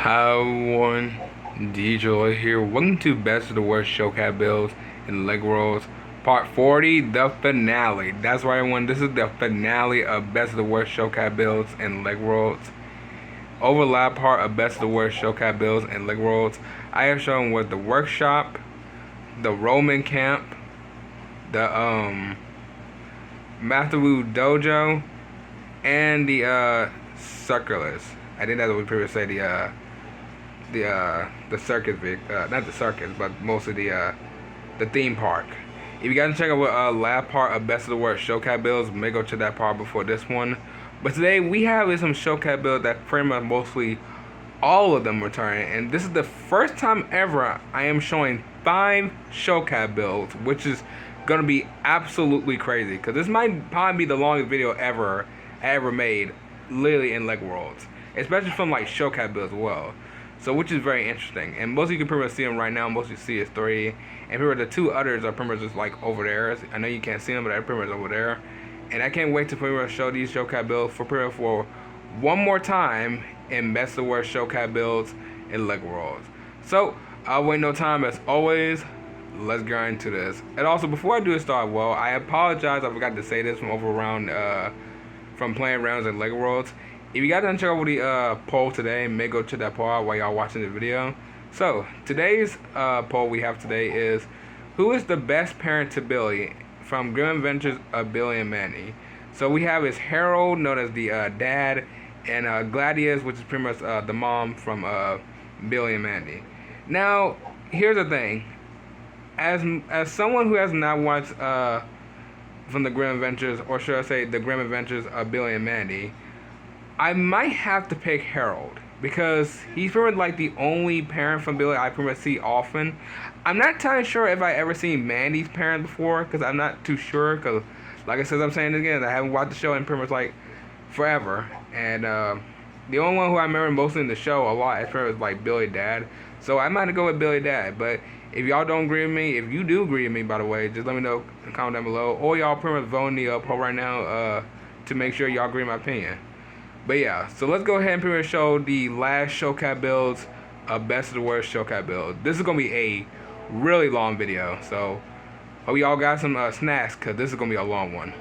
Hi everyone, DJ here. Welcome to Best of the Worst Showcat Builds and Leg Rolls, Part 40, the finale. That's right everyone, this is the finale of Best of the Worst Showcat Builds and Leg Rolls. Overlap part of Best of the Worst Showcat Builds and Leg Rolls. I have shown with the workshop, the Roman camp, the Matthew Dojo, and the circulars. I think that's what we previously said, the circus, not the circus, but mostly the theme park. If you guys check out what last part of Best of the Worst Showcat builds, may go to that part before this one. But today we have some Showcat builds that pretty much mostly all of them returning, and this is the first time ever I am showing 5 Showcat builds, which is gonna be absolutely crazy because this might probably be the longest video ever made, literally in Leg Worlds, especially from like Showcat builds as well. So which is very interesting, and most of you can pretty much see them right now. Most of you see is 3, and pretty much the 2 others are pretty much just like over there. I know you can't see them, but they're pretty much over there. And I can't wait to pretty much show these Showcat builds for one more time in Best of the Worst Showcat builds in Leg Worlds. So I'll wait no time as always. Let's get into this. And also before I do start, well, I apologize. I forgot to say this from playing rounds in Leg Worlds. If you guys didn't check out the poll today, may go check that poll out while y'all watching the video. So today's poll we have today is, who is the best parent to Billy from Grim Adventures of Billy and Mandy? So we have is Harold, known as the dad, and Gladius, which is pretty much the mom from Billy and Mandy. Now here's the thing, as someone who has not watched from the Grim Adventures, or should I say the Grim Adventures of Billy and Mandy, I might have to pick Harold because he's pretty much like the only parent from Billy I pretty much see often. I'm not entirely sure if I ever seen Mandy's parent before because I'm not too sure, because like I said, I'm saying it again, I haven't watched the show in pretty much like forever, and the only one who I remember mostly in the show a lot is pretty much like Billy Dad. So I might have to go with Billy Dad. But if y'all don't agree with me, if you do agree with me, by the way, just let me know in the comment down below, or y'all pretty much vote in the poll right now to make sure y'all agree with my opinion. But yeah, so let's go ahead and pretty much show the last Showcat builds of Best of the Worst Showcat build. This is going to be a really long video, so hope y'all got some snacks because this is going to be a long one.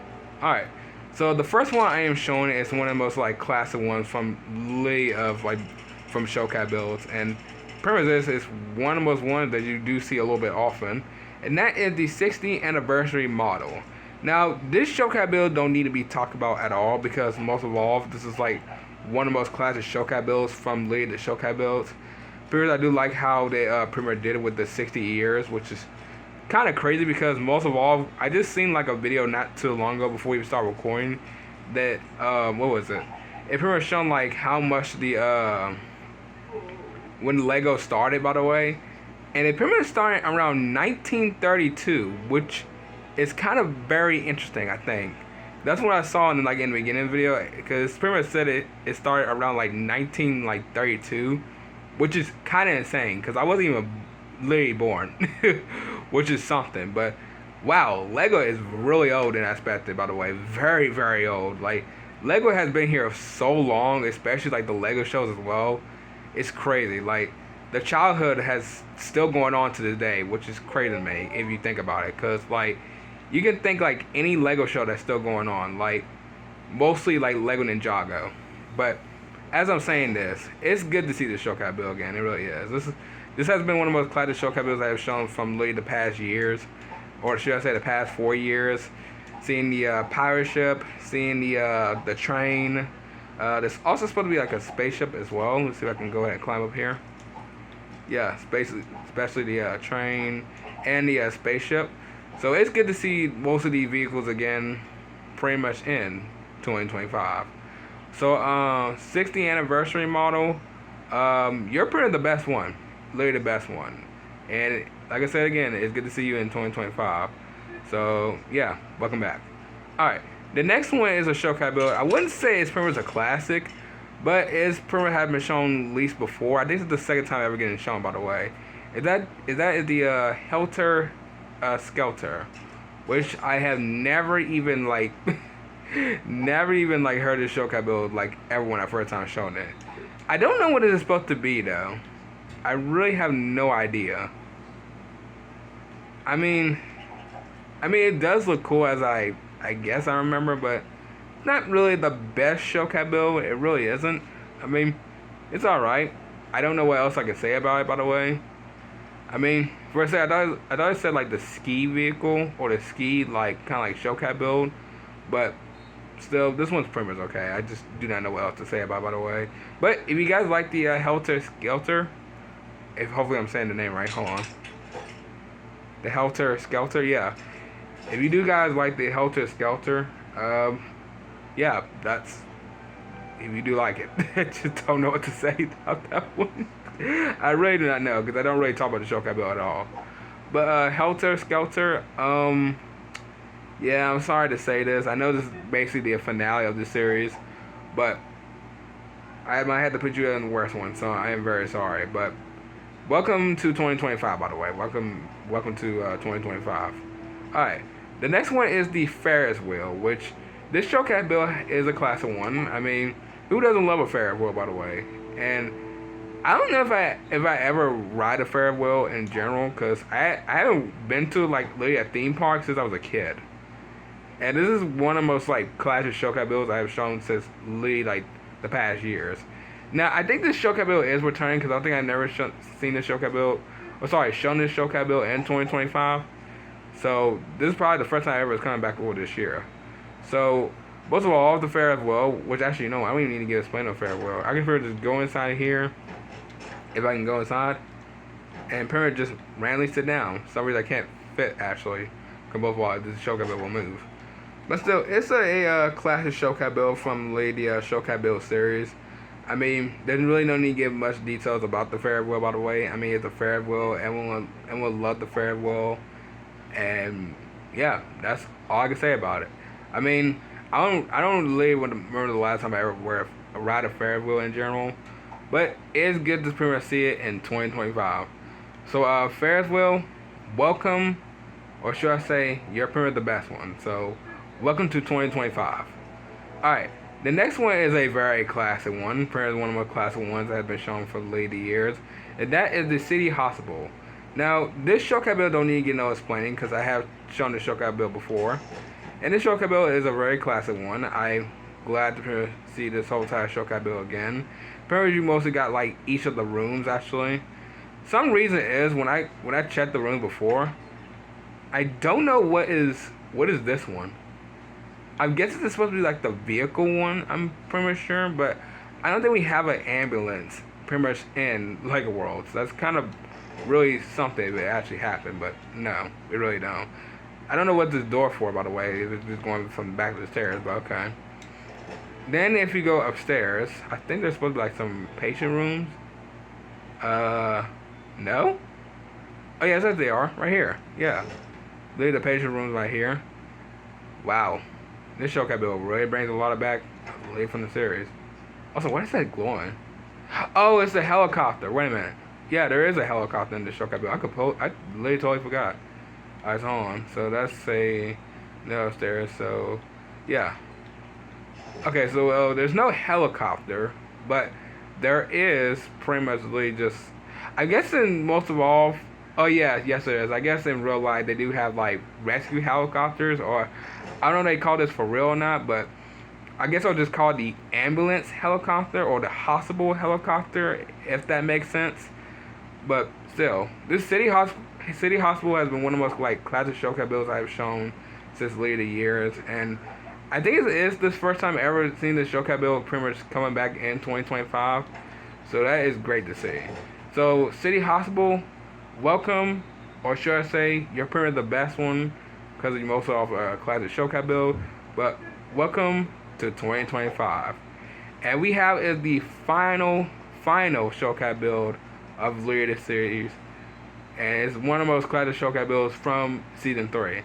Alright, so the first one I am showing is one of the most like classic ones from from Showcat builds, and pretty much this is one of the most ones that you do see a little bit often, and that is the 60th anniversary model. Now, this Showcat build don't need to be talked about at all because most of all, this is like one of the most classic Showcat builds from Lee the Showcat builds. Because I do like how they pretty much did it with the 60 years, which is kind of crazy because most of all, I just seen like a video not too long ago before we start recording that, what was it? It pretty much shown like how much the, when Lego started, by the way. And it pretty much started around 1932, which it's kind of very interesting, I think. That's what I saw in the beginning of the video, because pretty much said it started around like 1932, which is kind of insane because I wasn't even literally born, which is something. But wow, Lego is really old in that aspect, by the way, very very old. Like Lego has been here so long, especially like the Lego shows as well. It's crazy. Like the childhood has still going on to this day, which is crazy to me if you think about it, because like you can think like any Lego show that's still going on, like mostly like Lego Ninjago. But as I'm saying this, it's good to see the Showcat build again. It really is. This has been one of the most classic Showcat builds I have shown from literally the past years, or should I say the past 4 years. Seeing the pirate ship, seeing the train. There's also supposed to be like a spaceship as well. Let's see if I can go ahead and climb up here. Yeah, especially the train and the spaceship. So it's good to see most of these vehicles again, pretty much in 2025. So 60th anniversary model, you're pretty the best one, literally the best one. And like I said again, it's good to see you in 2025. So yeah, welcome back. Alright, the next one is a Showcat build. I wouldn't say it's pretty much a classic, but it's pretty much have been shown at least before. I think it's the second time ever getting shown, by the way. Is that the Helter Skelter, which I have never even like heard this Showcat build like ever when I first time shown it. I don't know what it is supposed to be though. I really have no idea. I mean, it does look cool as I guess I remember, but it's not really the best Shellcat build. It really isn't. I mean, it's all right. I don't know what else I can say about it. By the way, I mean, first I thought it said like the ski vehicle or the ski like kind of like Shellcat build, but still, this one's pretty much okay. I just do not know what else to say about it, by the way. But if you guys like the Helter Skelter, if hopefully I'm saying the name right, hold on. The Helter Skelter, yeah. If you do guys like the Helter Skelter, yeah, that's, if you do like it. I just don't know what to say about that one. I really do not know, because I don't really talk about the Shellcat build at all. But Helter Skelter, yeah, I'm sorry to say this. I know this is basically the finale of the series, but I might have to put you in the worst one, so I am very sorry. But welcome to 2025, by the way. Welcome to 2025. Alright, the next one is the Ferris wheel, which this Shellcat build is a class of 1. I mean, who doesn't love a Ferris wheel, by the way? And I don't know if I ever ride a Ferris wheel in general, because I haven't been to like literally a theme park since I was a kid. And this is one of the most like classic Shellcat builds I have shown since literally like the past years. Now I think this Shellcat build is returning because I think I've never seen this Shellcat build. Oh, sorry, shown this Shellcat build in 2025. So this is probably the first time I ever is coming back over this year. So most of all, the Ferris wheel, which actually no, I don't even need to get explained on Ferris wheel. I can pretty just go inside here, if I can go inside, and pretty much just randomly sit down. For some reason I can't fit actually, because both of all this Shellcat build will move. But still, it's a classic Shellcat build from the Shellcat build series. I mean, there's really no need to give much details about the Ferris wheel, by the way. I mean, it's a Ferris wheel. Everyone loved the Ferris wheel. And yeah, that's all I can say about it. I mean, I don't really remember the last time I ever ride a Ferris wheel in general. But it's good to pretty much see it in 2025. So Ferris wheel, welcome, or should I say, you're pretty much the best one. So welcome to 2025. Alright, the next one is a very classic one. Probably one of my classic ones that have been shown for the years. And that is the City Hospital. Now, this Shellcat build don't need to get no explaining because I have shown the Shellcat build before. And this Shellcat build is a very classic one. I'm glad to see this whole entire Shellcat build again. Apparently you mostly got like each of the rooms actually. Some reason is when I checked the rooms before, I don't know what is this one. I'm guessing it's supposed to be like the vehicle one, I'm pretty much sure, but I don't think we have an ambulance pretty much in Lego World. So that's kind of really something if it actually happened, but no, we really don't. I don't know what this door for, by the way. It's just going from the back of the stairs, but okay. Then if you go upstairs, I think there's supposed to be like some patient rooms. No? Oh yes, they are, right here. Yeah. There's the patient rooms right here. Wow. This Shellcat build really brings a lot of back from the series. Also, what is that glowing? Oh, it's the helicopter. Wait a minute. Yeah, there is a helicopter in the Shellcat build. I literally totally forgot. Alright, so hold on. So that's no upstairs. So yeah. Okay, so there's no helicopter, but there is pretty much literally just. I guess in most of all. Oh yeah, yes there is. I guess in real life they do have like rescue helicopters, or I don't know if they call this for real or not, but I guess I'll just call it the ambulance helicopter or the hospital helicopter, if that makes sense. But still, this City Hospital has been one of the most like classic Shellcat builds I've shown since later years, and I think it is this first time ever seen this Shellcat build pretty much coming back in 2025. So that is great to see. So City Hospital, welcome, or should I say, you're pretty much the best one because you most off a classic Shellcat build. But welcome to 2025, and we have is the final Shellcat build of the latest series, and it's one of the most classic Shellcat builds from season 3,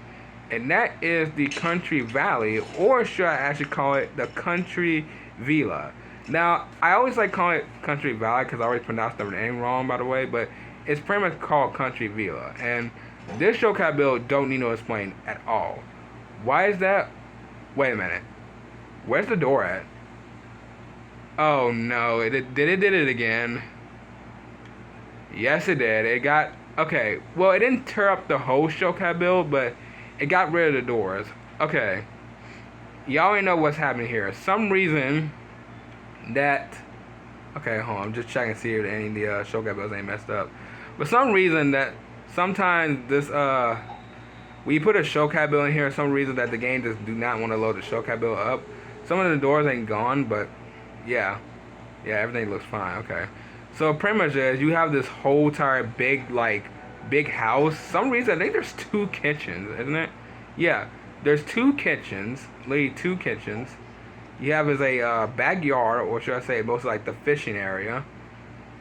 and that is the Country Valley, or should I actually call it the Country Villa. Now, I always like calling it Country Valley because I always pronounce the name wrong, by the way, but it's pretty much called Country Villa, and this Shellcat build don't need no explain at all. Why is that? Wait a minute. Where's the door at? Oh no, did it again. Yes, it did. It got okay. Well, it didn't tear up the whole Showcat build, but it got rid of the doors. Okay, y'all already know what's happening here. Some reason that okay, hold on. I'm just checking to see if any of the Showcat builds ain't messed up. For some reason that sometimes this when you put a Showcat build in here, some reason that the game just do not want to load the Showcat build up. Some of the doors ain't gone, but yeah, everything looks fine. Okay. So pretty much is you have this whole entire big house. Some reason I think there's two kitchens, isn't it? Yeah, there's two kitchens, literally two kitchens. You have is a backyard, or should I say, mostly like the fishing area.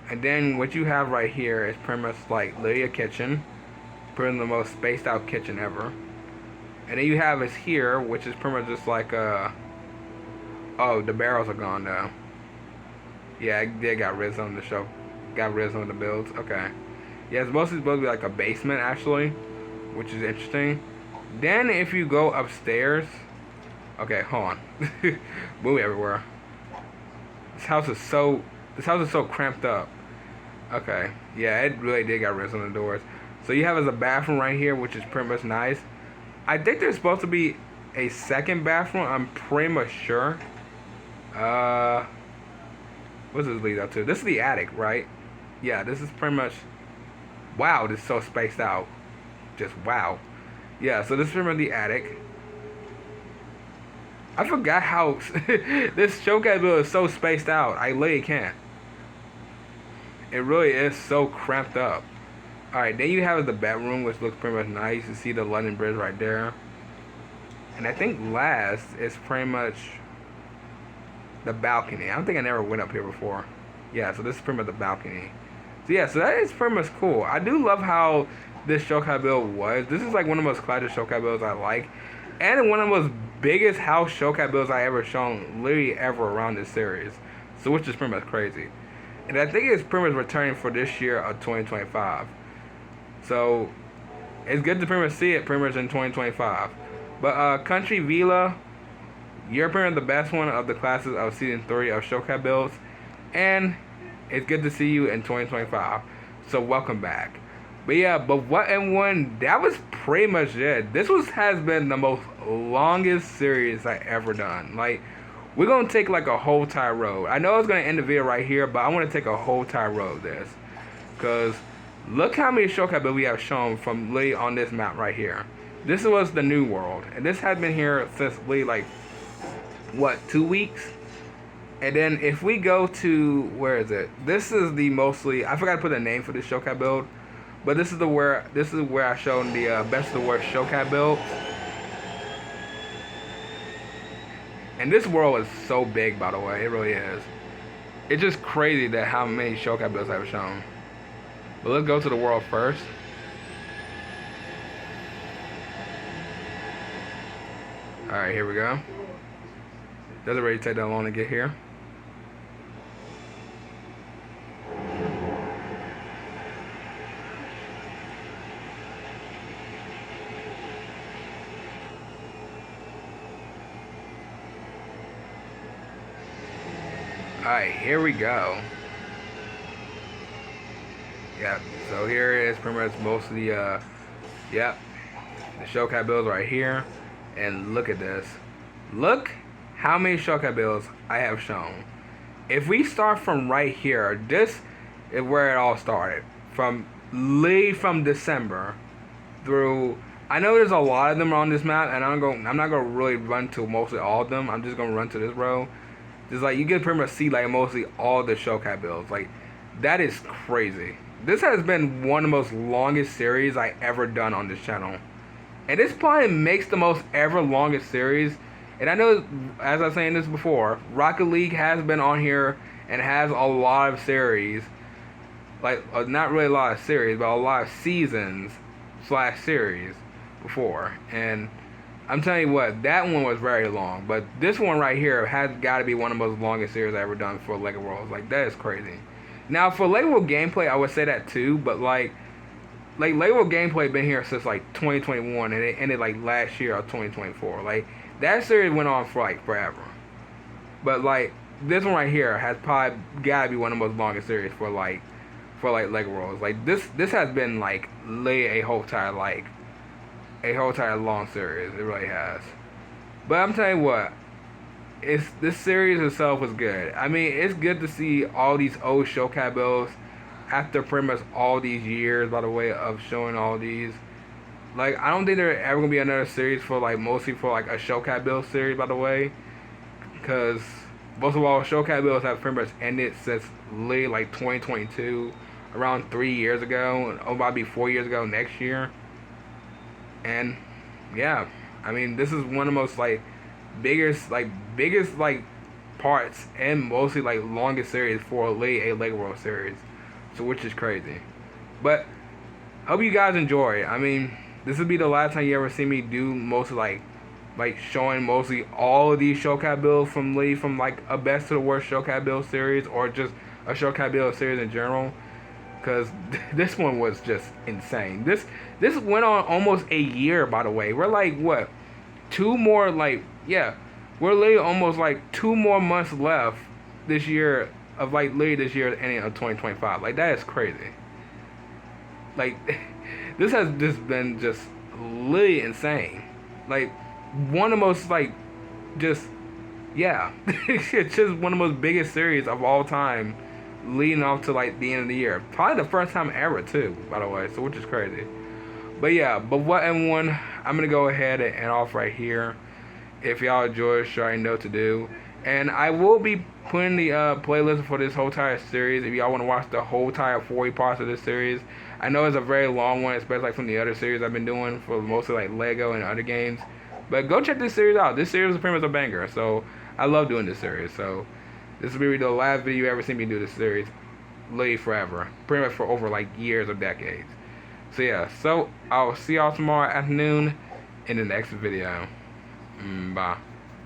And then what you have right here is pretty much like literally a kitchen, pretty much the most spaced out kitchen ever. And then you have is here, which is pretty much just like oh, the barrels are gone now. Yeah, they got rid of the show. Got rid of the builds. Okay. Yeah, it's mostly supposed to be like a basement actually, which is interesting. Then if you go upstairs, okay, hold on. Moving everywhere. This house is so cramped up. Okay. Yeah, it really did got rid of the doors. So you have as a bathroom right here, which is pretty much nice. I think there's supposed to be a second bathroom. I'm pretty much sure. What does this lead up to? This is the attic, right? Yeah, this is pretty much... Wow, this is so spaced out. Just wow. Yeah, so this is pretty much the attic. I forgot how... this Showcat build is so spaced out. I literally can't. It really is so cramped up. Alright, then you have the bedroom, which looks pretty much nice. You see the London Bridge right there. And I think last is pretty much... the balcony. I don't think I never went up here before. Yeah, so this is pretty much the balcony. So yeah, so that is pretty much cool. I do love how this Showcat build was. This is like one of the most classic Showcat builds I like. And one of the most biggest house Showcat builds I ever shown, literally ever around this series. So which is pretty much crazy. And I think it's pretty much returning for this year of 2025. So it's good to pretty much see it pretty much in 2025. But Country Villa, you're pretty much the best one of the classes of season 3 of Showcat builds, and it's good to see you in 2025. So welcome back. But yeah, but what and when that was pretty much it. This has been the most longest series I ever done. Like we're gonna take like a whole entire road. I know I was gonna end the video right here, but I want to take a whole entire road this, cause look how many Showcat builds we have shown from Lee on this map right here. This was the new world, and this has been here since Lee like. What, 2 weeks? And then if we go to where is it? This is the mostly I forgot to put a name for this Showcat build, but this is where I showed the best of the worst Showcat build. And this world is so big, by the way, it really is. It's just crazy that how many Showcat builds I've shown. But let's go to the world first. All right, here we go. Doesn't really take that long to get here. Alright, here we go. Yep, so here is pretty much most of the, yep, the Showcat builds right here. And look at this. Look how many Showcat builds I have shown. If we start from right here, this is where it all started. From December through, I know there's a lot of them on this map, and I'm not gonna really run to mostly all of them. I'm just gonna run to this row. Just like you can pretty much see like mostly all the Showcat builds. Like that is crazy. This has been one of the most longest series I ever done on this channel. And this probably makes the most ever longest series. And I know, as I was saying this before, Rocket League has been on here and has a lot of series. Like, not really a lot of series, but a lot of seasons / series before. And I'm telling you what, that one was very long. But this one right here has got to be one of the most longest series I ever done for LEGO Worlds. Like, that is crazy. Now, for LEGO World gameplay, I would say that too. But, like LEGO World gameplay been here since, like, 2021. And it ended, like, last year of 2024. Like, that series went on for, like, forever. But, like, this one right here has probably gotta be one of the most longest series for like Lego Worlds. Like this has been like literally a whole entire long series. It really has. But I'm telling you what, this series itself was good. I mean, it's good to see all these old Showcat builds after pretty much all these years, by the way, of showing all these. Like, I don't think there ever gonna be another series for like mostly for like a Showcat build series, by the way, because most of all Showcat builds have pretty much ended since late like 2022, around 3 years ago, and about to be 4 years ago next year. And yeah, I mean, this is one of the most like biggest like parts and mostly like longest series for a Lego World series, so which is crazy. But hope you guys enjoy. I mean, this will be the last time you ever see me do most of like showing mostly all of these Showcat builds from like a best to the worst Showcat build series, or just a Showcat build series in general. Because this one was just insane. This went on almost a year, by the way. We're like, what, two more, like, yeah, we're literally almost like 2 more months left this year of like literally this year ending of 2025. Like, that is crazy. Like, this has just been just literally insane. Like, one of the most like just, yeah, it's just one of the most biggest series of all time, leading off to like the end of the year. Probably the first time ever too, by the way, so which is crazy. But yeah, but what and one, I'm gonna go ahead and end off right here. If y'all enjoy, sure, I know what to do. And I will be putting the playlist for this whole entire series if y'all want to watch the whole entire 40 parts of this series. I know it's a very long one, especially like from the other series I've been doing for mostly like Lego and other games. But go check this series out. This series is pretty much a banger, so I love doing this series. So this will be the last video you ever see me do this series, literally forever, pretty much for over like years or decades. So yeah, so I'll see y'all tomorrow afternoon in the next video. Bye.